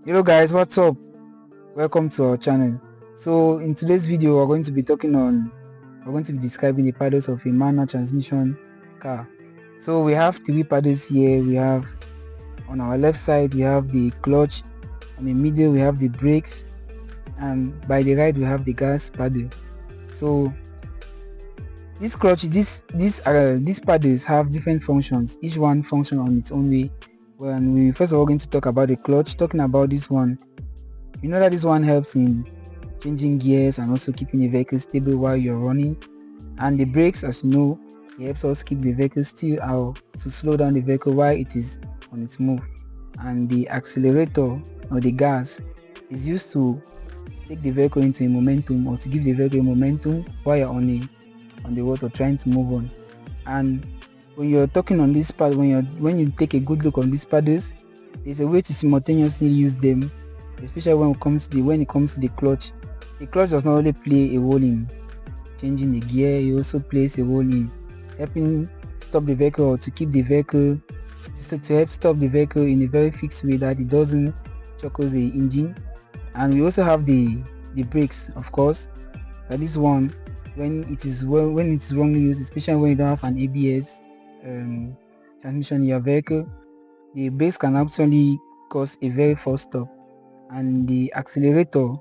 Hello guys, what's up? Welcome to our channel. So in today's video we're going to be describing the paddles of a manual transmission car. So we have three paddles here. We have on our left side we have the clutch, on the middle we have the brakes, and by the right we have the gas paddle. So these paddles have different functions, each one function on its own way. When we first of all going to talk about the clutch, talking about this one, you know that this one helps in changing gears and also keeping the vehicle stable while you're running. And the brakes, as you know, it helps us keep the vehicle still or to slow down the vehicle while it is on its move. And the accelerator or the gas is used to take the vehicle into a momentum or to give the vehicle a momentum while you're on the road or trying to move on. And when you're talking on this pad, when you take a good look on these paddles, there's a way to simultaneously use them, especially when it comes to the clutch. The clutch does not only play a role in changing the gear, it also plays a role in helping stop the vehicle or to keep the vehicle, so to help stop the vehicle in a very fixed way that it doesn't choke the engine. And we also have the brakes, of course. That is one, when it is wrongly used, especially when you don't have an ABS transmission in your vehicle, the brakes can actually cause a very fast stop. And the accelerator,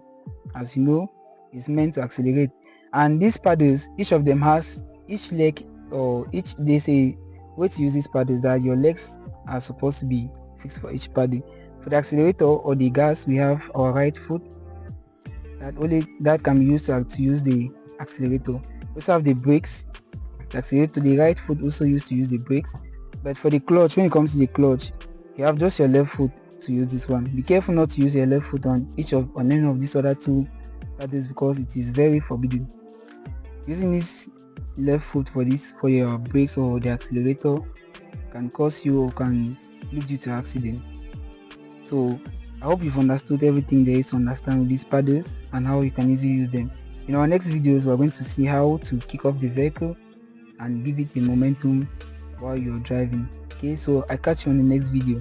as you know, is meant to accelerate. And these paddles, each of them has each leg, or there's a way to use these paddles that your legs are supposed to be fixed for each paddle. For the accelerator or the gas, we have our right foot that can be used to use the accelerator. We also have the brakes. The accelerator, the right foot also used to use the brakes. But for the clutch, when it comes to the clutch, you have just your left foot to use this one. Be careful not to use your left foot on any of these other two paddles, because it is very forbidden. Using this left foot for your brakes or the accelerator can lead you to accident. So I hope you've understood everything there is to understand with these paddles and how you can easily use them. In our next videos, we're going to see how to kick off the vehicle and give it a momentum while you're driving. Okay, so I catch you on the next video.